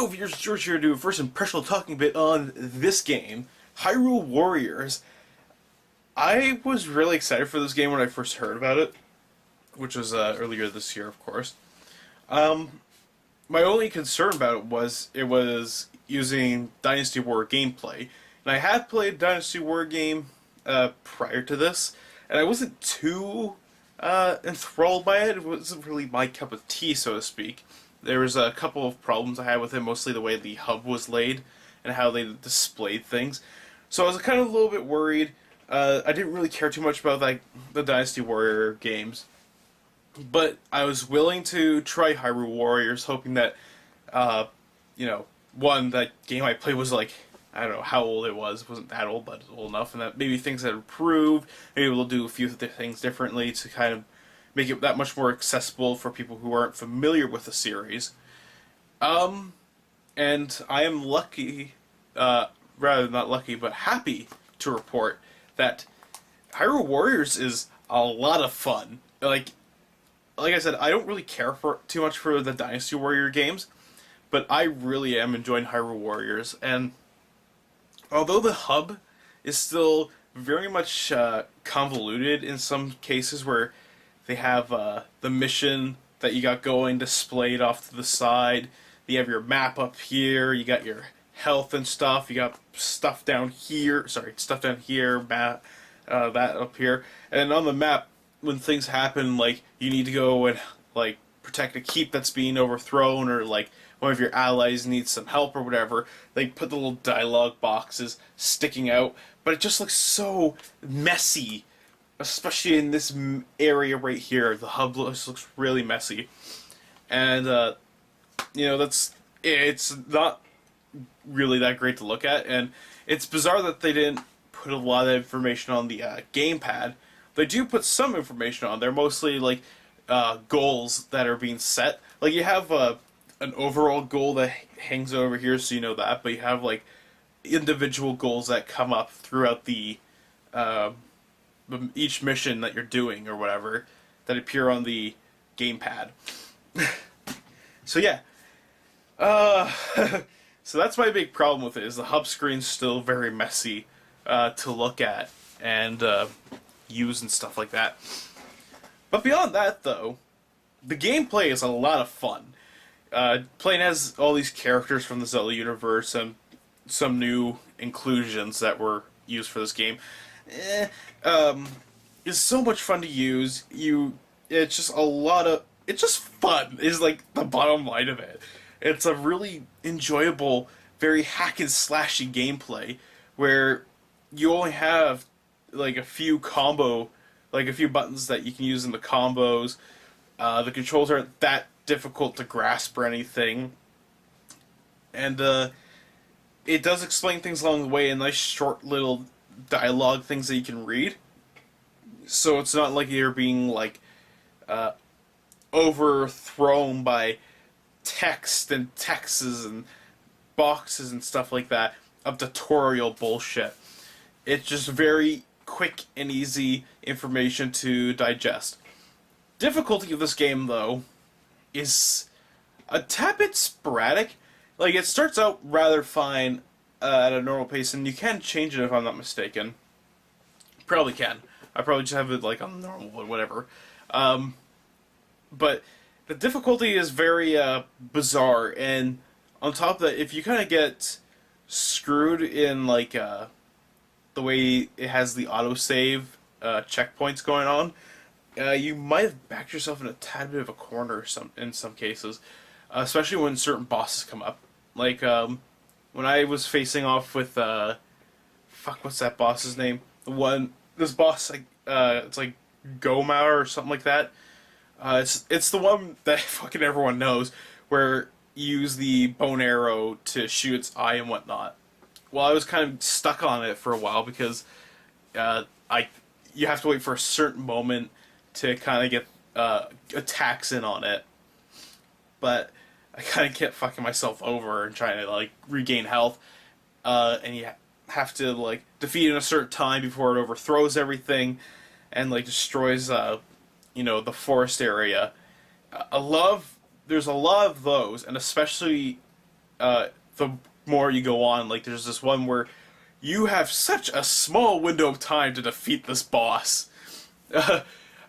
Yo, viewers, George here to do a first impressional talking bit on this game, Hyrule Warriors. I was really excited for this game when I first heard about it, which was earlier this year, of course. My only concern about it was using Dynasty Warrior gameplay, and I had played Dynasty Warrior game prior to this, and I wasn't too enthralled by it. It wasn't really my cup of tea, so to speak. There was a couple of problems I had with it, mostly the way the hub was laid and how they displayed things. So I was kind of a little bit worried. I didn't really care too much about the Dynasty Warrior games, but I was willing to try Hyrule Warriors, hoping that, one, that game I played was I don't know how old it was. It wasn't that old, but it was old enough, and that maybe things had improved. Maybe we'll do a few things differently to kind of make it that much more accessible for people who aren't familiar with the series. And I am lucky, rather not lucky, but happy to report that Hyrule Warriors is a lot of fun. Like I said, I don't really care for too much for the Dynasty Warrior games, but I really am enjoying Hyrule Warriors. And although the hub is still very much convoluted in some cases, where they have the mission that you got going displayed off to the side. You have your map up here. You got your health and stuff. You got stuff down here. Stuff down here. That up here. And on the map, when things happen, you need to go and protect a keep that's being overthrown, or one of your allies needs some help or whatever, they put the little dialogue boxes sticking out. But it just looks so messy. Especially in this area right here, the hub looks really messy, and it's not really that great to look at, and it's bizarre that they didn't put a lot of information on the gamepad. They do put some information on there, mostly goals that are being set. You have an overall goal that hangs over here, so you know that, but you have individual goals that come up throughout the each mission that you're doing or whatever that appear on the gamepad. So yeah, so that's my big problem with it, is the hub screen's still very messy to look at and use and stuff like that. But beyond that, though, the gameplay is a lot of fun. Playing as all these characters from the Zelda universe and some new inclusions that were used for this game. It's so much fun to use. It's just it's just fun, is the bottom line of it. It's a really enjoyable, very hack and slashy gameplay, where you only have a few buttons that you can use in the combos. The controls aren't that difficult to grasp or anything. And it does explain things along the way in nice short little dialogue things that you can read, so it's not like you're being overthrown by text and texts and boxes and stuff like that of tutorial bullshit. It's just very quick and easy information to digest. Difficulty of this game, though, is a tad bit sporadic. It starts out rather fine at a normal pace, and you can change it if I'm not mistaken. Probably can. I probably just have it on normal or whatever. But the difficulty is very bizarre, and on top of that, if you kind of get screwed in the way it has the autosave checkpoints going on, you might have backed yourself in a tad bit of a corner in some cases, especially when certain bosses come up. When I was facing off with, what's that boss's name? This boss, it's Goma or something like that. It's the one that fucking everyone knows, where you use the bone arrow to shoot its eye and whatnot. Well, I was kind of stuck on it for a while, because you have to wait for a certain moment to kind of get attacks in on it. But I kind of kept fucking myself over and trying to regain health, and you have to defeat it in a certain time before it overthrows everything and destroys the forest area. There's a lot of those, and especially the more you go on. Like, there's this one where you have such a small window of time to defeat this boss.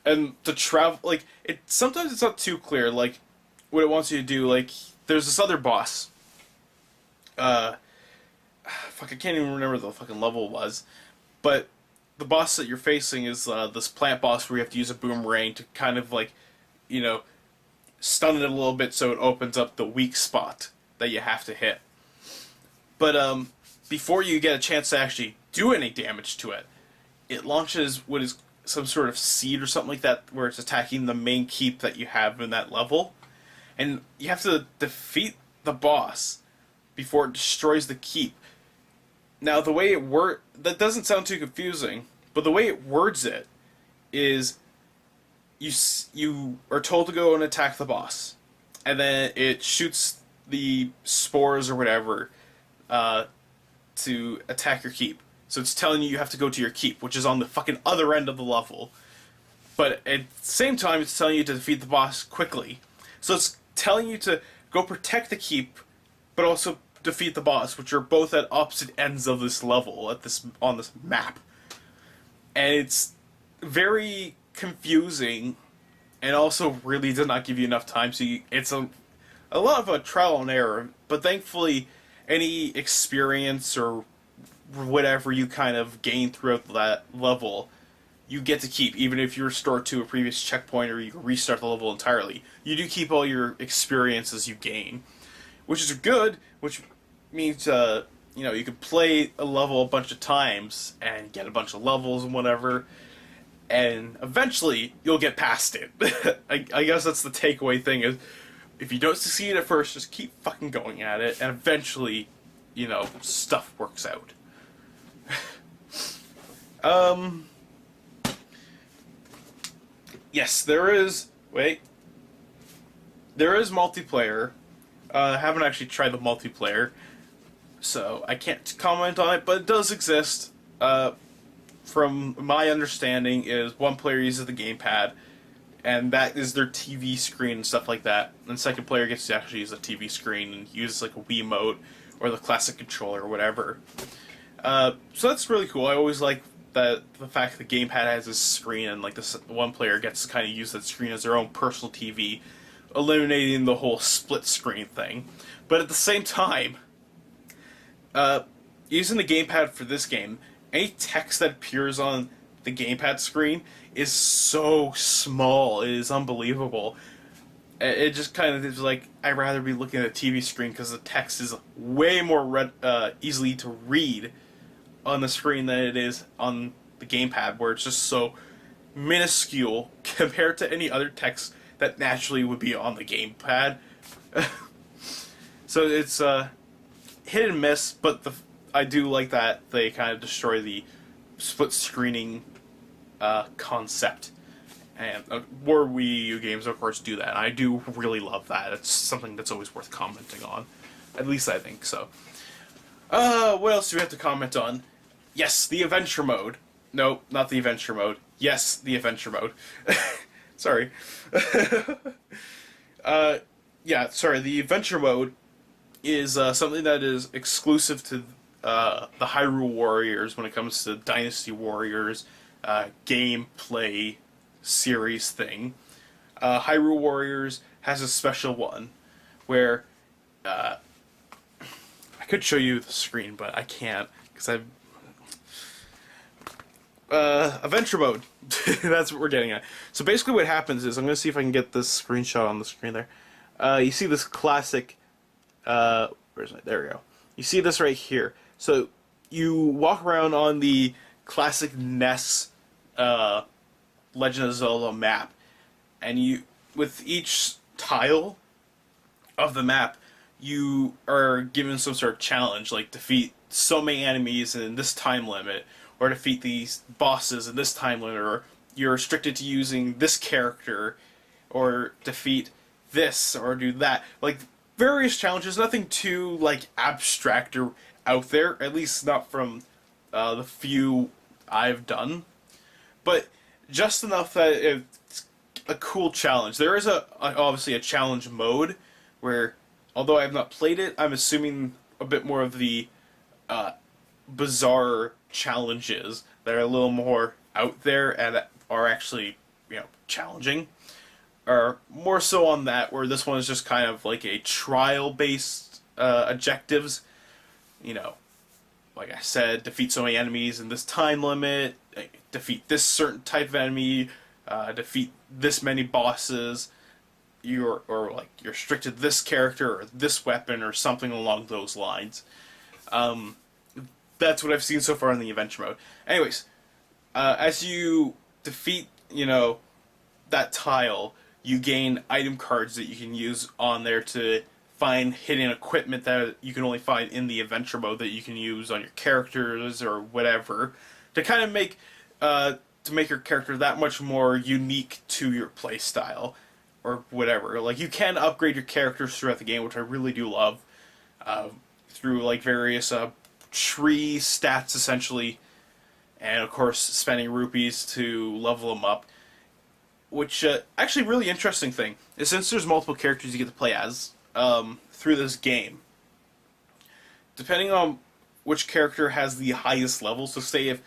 And to travel, like, sometimes it's not too clear, like, what it wants you to do. Like, there's this other boss. Fuck, I can't even remember the fucking level it was. But the boss that you're facing is this plant boss where you have to use a boomerang to kind of, like, you know, stun it a little bit so it opens up the weak spot that you have to hit. But before you get a chance to actually do any damage to it, it launches what is some sort of seed or something like that where it's attacking the main keep that you have in that level. And you have to defeat the boss before it destroys the keep. Now, the way it that doesn't sound too confusing, but the way it words it is you are told to go and attack the boss, and then it shoots the spores or whatever to attack your keep. So it's telling you have to go to your keep, which is on the fucking other end of the level. But at the same time, it's telling you to defeat the boss quickly. So it's telling you to go protect the keep, but also defeat the boss, which are both at opposite ends of this level on this map. And it's very confusing, and also really does not give you enough time. So it's a lot of a trial and error. But thankfully, any experience or whatever you kind of gain throughout that level, you get to keep, even if you're restored to a previous checkpoint or you restart the level entirely. You do keep all your experiences you gain, which is good, which means, you can play a level a bunch of times and get a bunch of levels and whatever, and eventually you'll get past it. I guess that's the takeaway thing, is if you don't succeed at first, just keep fucking going at it, and eventually, stuff works out. Yes, there is multiplayer. I haven't actually tried the multiplayer, so I can't comment on it, but it does exist. From my understanding, is one player uses the gamepad, and that is their TV screen and stuff like that. And the second player gets to actually use a TV screen and use like a Wiimote or the classic controller or whatever. So that's really cool. I always like the fact that the gamepad has this screen, and like this one player gets to kind of use that screen as their own personal TV, eliminating the whole split screen thing. But at the same time, using the gamepad for this game, any text that appears on the gamepad screen is so small. It is unbelievable. It just kind of is like, I'd rather be looking at a TV screen because the text is way more easily to read on the screen than it is on the gamepad, where it's just so minuscule compared to any other text that naturally would be on the gamepad. So it's hit and miss, but I do like that they kind of destroy the split screening concept. And more Wii U games, of course, do that. And I do really love that. It's something that's always worth commenting on. At least I think so. What else do we have to comment on? Yes, the adventure mode. No, not the adventure mode. Yes, the adventure mode. Sorry. Sorry, the adventure mode is something that is exclusive to the Hyrule Warriors when it comes to Dynasty Warriors gameplay series thing. Hyrule Warriors has a special one where I could show you the screen, but I can't because I've adventure mode. That's what we're getting at. So basically what happens is, I'm going to see if I can get this screenshot on the screen there. You see this classic, where's it? There we go. You see this right here. So you walk around on the classic NES Legend of Zelda map, and with each tile of the map, you are given some sort of challenge, like defeat so many enemies in this time limit, or defeat these bosses in this time limit, or you're restricted to using this character, or defeat this, or do that. Like, various challenges, nothing too, like, abstract or out there, at least not from the few I've done. But just enough that it's a cool challenge. There is obviously a challenge mode where although I have not played it, I'm assuming a bit more of the bizarre challenges that are a little more out there and are actually, challenging. Or more so on that, where this one is just kind of like a trial-based objectives. You know, like I said, defeat so many enemies in this time limit, defeat this certain type of enemy, defeat this many bosses, you're restricted this character or this weapon or something along those lines. That's what I've seen so far in the adventure mode. Anyways, as you defeat, that tile, you gain item cards that you can use on there to find hidden equipment that you can only find in the adventure mode that you can use on your characters or whatever to kind of make your character that much more unique to your playstyle or whatever. Like, you can upgrade your characters throughout the game, which I really do love, through like various tree stats essentially, and of course spending rupees to level them up. Which actually really interesting thing is, since there's multiple characters you get to play as through this game, depending on which character has the highest level. So say if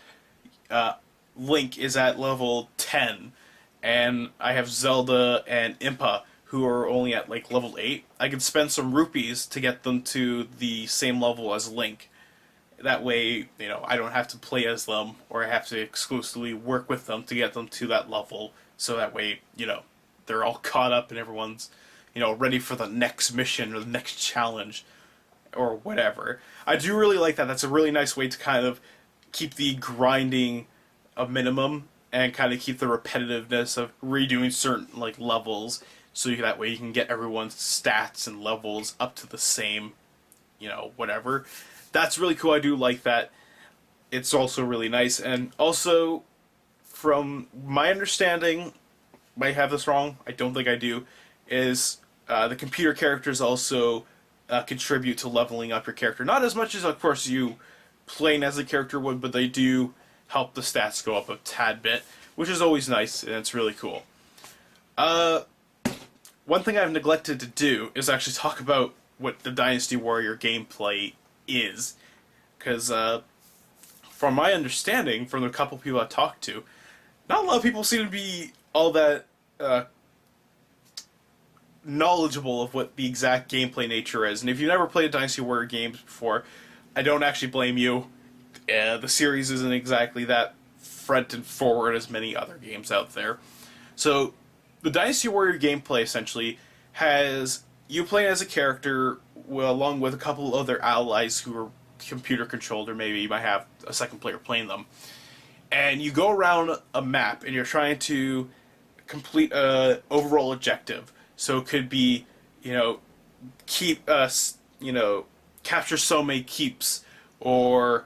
Link is at level 10 and I have Zelda and Impa who are only at like level 8, I can spend some rupees to get them to the same level as Link. That way, I don't have to play as them, or I have to exclusively work with them to get them to that level. So that way, they're all caught up and everyone's, ready for the next mission or the next challenge or whatever. I do really like that. That's a really nice way to kind of keep the grinding a minimum and kind of keep the repetitiveness of redoing certain like levels. So that way you can get everyone's stats and levels up to the same, whatever. That's really cool. I do like that. It's also really nice. And also, from my understanding, might have this wrong, I don't think I do, is the computer characters also contribute to leveling up your character. Not as much as, of course, you playing as a character would, but they do help the stats go up a tad bit, which is always nice, and it's really cool. One thing I've neglected to do is actually talk about what the Dynasty Warrior gameplay is. Because, from my understanding, from the couple people I've talked to, not a lot of people seem to be all that knowledgeable of what the exact gameplay nature is. And if you've never played Dynasty Warrior games before, I don't actually blame you. The series isn't exactly that front and forward as many other games out there. So, the Dynasty Warrior gameplay essentially has you playing as a character along with a couple other allies who are computer controlled, or maybe you might have a second player playing them. And you go around a map and you're trying to complete a overall objective. So it could be, keep capture so many keeps, or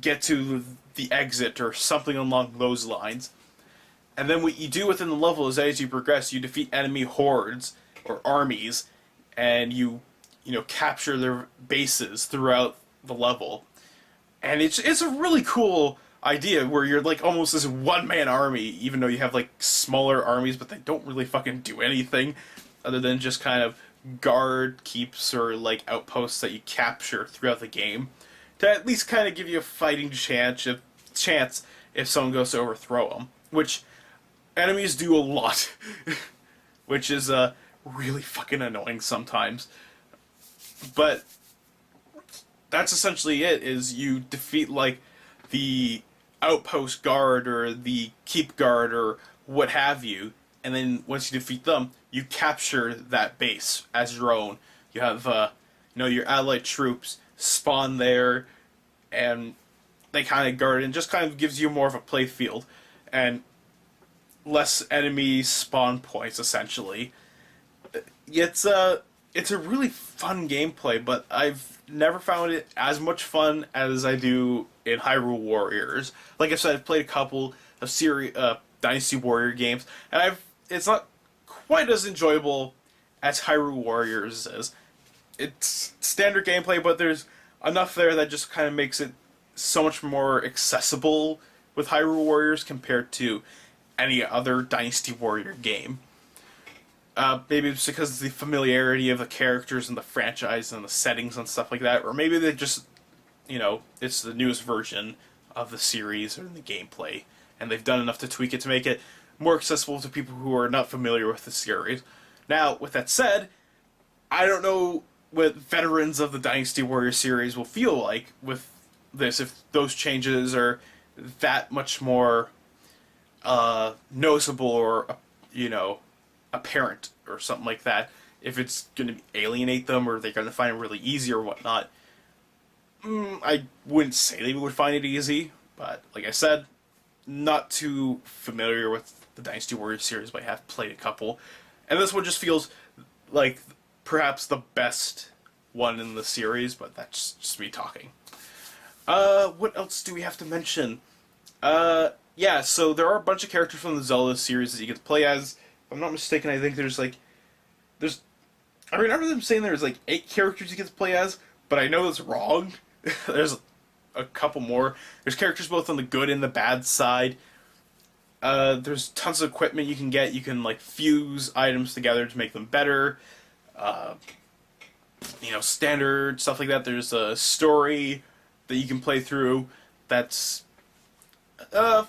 get to the exit, or something along those lines. And then what you do within the level is, as you progress, you defeat enemy hordes or armies, and you capture their bases throughout the level. And it's a really cool idea where you're like almost this one-man army, even though you have like smaller armies, but they don't really fucking do anything other than just kind of guard keeps or like outposts that you capture throughout the game to at least kind of give you a fighting chance if someone goes to overthrow them, which enemies do a lot, which is really fucking annoying sometimes. But that's essentially it, is you defeat like the outpost guard or the keep guard or what have you, and then once you defeat them, you capture that base as your own. You have your allied troops spawn there, and they kind of guard it, and just kind of gives you more of a play field and less enemy spawn points essentially. It's a really fun gameplay, but I've never found it as much fun as I do in Hyrule Warriors. Like I said, I've played a couple of Dynasty Warrior games, and it's not quite as enjoyable as Hyrule Warriors is. It's standard gameplay, but there's enough there that just kind of makes it so much more accessible with Hyrule Warriors compared to any other Dynasty Warrior game. Maybe it's because of the familiarity of the characters and the franchise and the settings and stuff like that, or maybe they just, it's the newest version of the series or the gameplay, and they've done enough to tweak it to make it more accessible to people who are not familiar with the series. Now, with that said, I don't know what veterans of the Dynasty Warriors series will feel like with this, if those changes are that much more noticeable or, apparent or something like that. If it's going to alienate them or they're going to find it really easy or whatnot. I wouldn't say they would find it easy, but like I said, not too familiar with the Dynasty Warriors series, but I have played a couple. And this one just feels like perhaps the best one in the series, but that's just me talking. What else do we have to mention? Yeah, so there are a bunch of characters from the Zelda series that you get to play as. If I'm not mistaken, I think I remember them saying there's 8 characters you get to play as, but I know that's wrong. There's a couple more. There's characters both on the good and the bad side. There's tons of equipment you can get. You can fuse items together to make them better. Standard stuff like that. There's a story that you can play through that's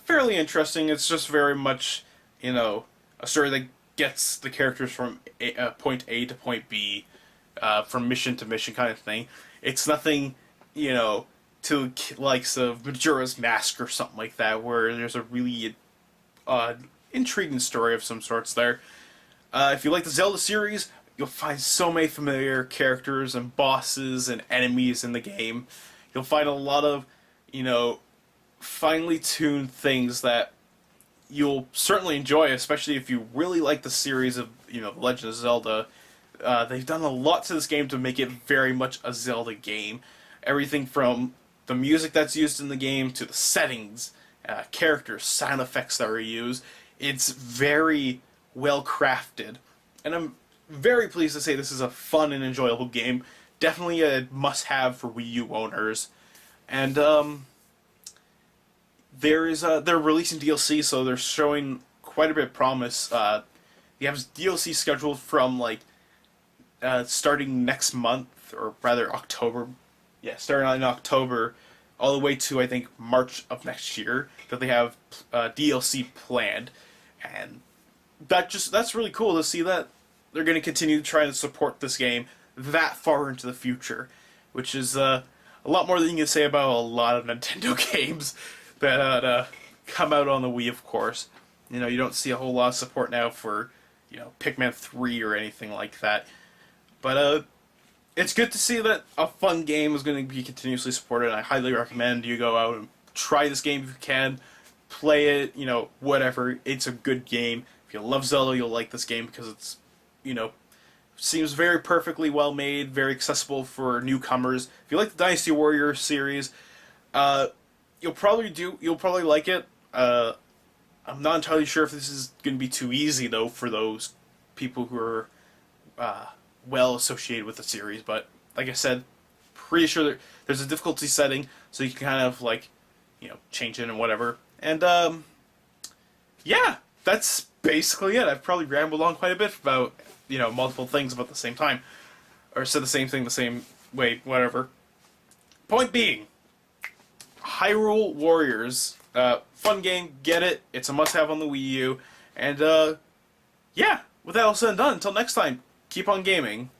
fairly interesting. It's just very much, a story that gets the characters from point A to point B, from mission to mission kind of thing. It's nothing, to the likes of Majora's Mask or something like that, where there's a really intriguing story of some sorts there. If you like the Zelda series, you'll find so many familiar characters and bosses and enemies in the game. You'll find a lot of, finely tuned things that you'll certainly enjoy, especially if you really like the series of, The Legend of Zelda. They've done a lot to this game to make it very much a Zelda game. Everything from the music that's used in the game to the settings, characters, sound effects that are used. It's very well crafted. And I'm very pleased to say this is a fun and enjoyable game. Definitely a must-have for Wii U owners. And they're releasing DLC, so they're showing quite a bit of promise. They have DLC scheduled from starting next month, or rather October. Yeah, starting in October, all the way to I think March of next year. That they have DLC planned, and that's really cool to see that they're going to continue to try to support this game that far into the future, which is a lot more than you can say about a lot of Nintendo games that come out on the Wii, of course. You don't see a whole lot of support now for, Pikmin 3 or anything like that. But it's good to see that a fun game is going to be continuously supported, and I highly recommend you go out and try this game if you can. Play it, whatever. It's a good game. If you love Zelda, you'll like this game because it's, seems very perfectly well made, very accessible for newcomers. If you like the Dynasty Warriors series, you'll probably like it. I'm not entirely sure if this is going to be too easy, though, for those people who are well associated with the series. But, like I said, pretty sure there's a difficulty setting, so you can kind of, change it and whatever. And, yeah, that's basically it. I've probably rambled on quite a bit about, multiple things about the same time. Or said the same thing the same way, whatever. Point being, Hyrule Warriors, fun game, get it, it's a must-have on the Wii U, and, yeah, with that all said and done, until next time, keep on gaming.